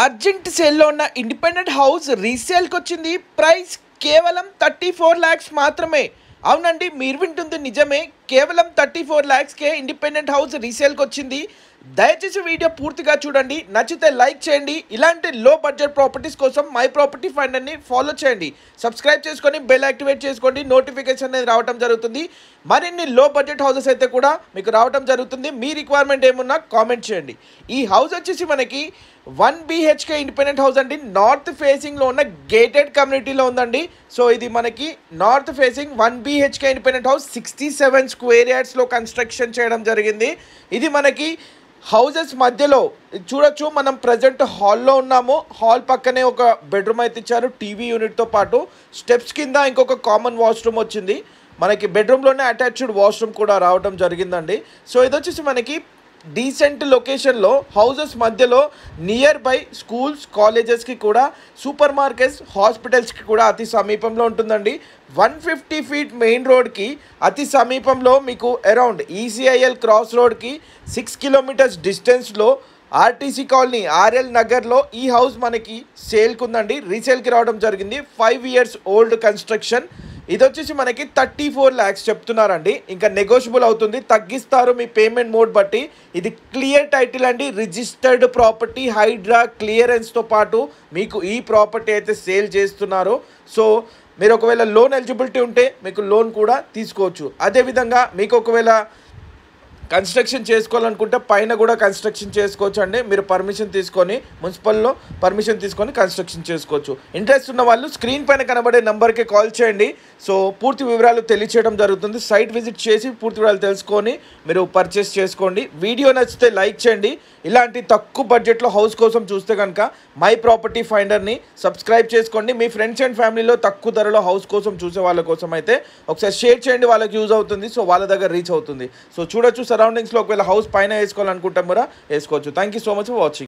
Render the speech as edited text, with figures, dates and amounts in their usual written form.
Urgent సేల్లో ఉన్న independent house రీసేల్కి వచ్చింది. ప్రైస్ కేవలం 34 lakhs మాత్రమే. అవునండి, మీరు వింటుంది నిజమే. కేవలం 34 lakhsకే ఇండిపెండెంట్ హౌస్ రీసేల్కి వచ్చింది. దయచేసి వీడియో పూర్తిగా చూడండి, నచ్చితే లైక్ చేయండి. ఇలాంటి లో బడ్జెట్ ప్రాపర్టీస్ కోసం మై ప్రాపర్టీ ఫైండర్ని ఫాలో చేయండి, సబ్స్క్రైబ్ చేసుకొని బెల్ యాక్టివేట్ చేసుకోండి. నోటిఫికేషన్ అనేది రావడం జరుగుతుంది. మరిన్ని లో బడ్జెట్ హౌసెస్ అయితే కూడా మీకు రావడం జరుగుతుంది. మీ రిక్వైర్మెంట్ ఏమున్నా కామెంట్ చేయండి. ఈ హౌస్ వచ్చేసి మనకి 1 BHK ఇండిపెండెంట్ హౌస్ అండి. నార్త్ ఫేసింగ్లో ఉన్న గేటెడ్ కమ్యూనిటీలో ఉందండి. సో ఇది మనకి north facing 1 BHK independent house 67 square yardsలో కన్స్ట్రక్షన్ చేయడం జరిగింది. ఇది మనకి హౌసెస్ మధ్యలో చూడొచ్చు. మనం ప్రజెంట్ హాల్లో ఉన్నాము. హాల్ పక్కనే ఒక బెడ్రూమ్ అయితే ఇచ్చారు, టీవీ యూనిట్తో పాటు. స్టెప్స్ కింద ఇంకొక కామన్ వాష్రూమ్ వచ్చింది. మనకి బెడ్రూమ్లోనే అటాచ్డ్ వాష్రూమ్ కూడా రావడం జరిగిందండి. సో ఇది వచ్చేసి మనకి డీసెంట్ లొకేషన్లో హౌసెస్ మధ్యలో నియర్ బై స్కూల్స్, కాలేజెస్కి కూడా, సూపర్ మార్కెట్స్, హాస్పిటల్స్కి కూడా అతి సమీపంలో ఉంటుందండి. 150 feet మెయిన్ రోడ్కి అతి సమీపంలో మీకు అరౌండ్ ECIL క్రాస్ రోడ్కి 6 kilometers డిస్టెన్స్లో ఆర్టీసీ కాలనీ RL నగర్లో ఈ హౌస్ మనకి సేల్కి ఉందండి. రీసేల్కి రావడం జరిగింది. 5 years ఓల్డ్ కన్స్ట్రక్షన్. ఇది వచ్చేసి మనకి 34 lakhs చెప్తున్నారండి. ఇంకా నెగోషియబుల్ అవుతుంది, తగ్గిస్తారు మీ పేమెంట్ మోడ్ బట్టి. ఇది క్లియర్ టైటిల్ అండి, రిజిస్టర్డ్ ప్రాపర్టీ, హైడ్రా క్లియరెన్స్తో పాటు మీకు ఈ ప్రాపర్టీ అయితే సేల్ చేస్తున్నారు. సో మీరు ఒకవేళ లోన్ ఎలిజిబిలిటీ ఉంటే మీకు లోన్ కూడా తీసుకోవచ్చు. అదేవిధంగా మీకు ఒకవేళ కన్స్ట్రక్షన్ చేసుకోవాలనుకుంటే పైన కూడా కన్స్ట్రక్షన్ చేసుకోవచ్చు అండి. మీరు పర్మిషన్ తీసుకొని, మున్సిపల్లో పర్మిషన్ తీసుకొని కన్స్ట్రక్షన్ చేసుకోవచ్చు. ఇంట్రెస్ట్ ఉన్న వాళ్ళు స్క్రీన్ పైన కనబడే నెంబర్కి కాల్ చేయండి. సో పూర్తి వివరాలు తెలియచేయడం జరుగుతుంది. సైట్ విజిట్ చేసి పూర్తి వివరాలు తెలుసుకొని మీరు పర్చేస్ చేసుకోండి. వీడియో నచ్చితే లైక్ చేయండి. ఇలాంటి తక్కువ బడ్జెట్లో హౌస్ కోసం చూస్తే కనుక మై ప్రాపర్టీ ఫైండర్ని సబ్స్క్రైబ్ చేసుకోండి. మీ ఫ్రెండ్స్ అండ్ ఫ్యామిలీలో తక్కువ ధరలో హౌస్ కోసం చూసే వాళ్ళ కోసం అయితే ఒకసారి షేర్ చేయండి, వాళ్ళకి యూజ్ అవుతుంది. సో వాళ్ళ దగ్గర రీచ్ అవుతుంది. సో చూడొచ్చు, సరౌండింగ్స్లో ఒకవేళ హౌస్ పైన వేసుకోవాలనుకుంటాం కూడా వేసుకోవచ్చు. Thank you so much for watching.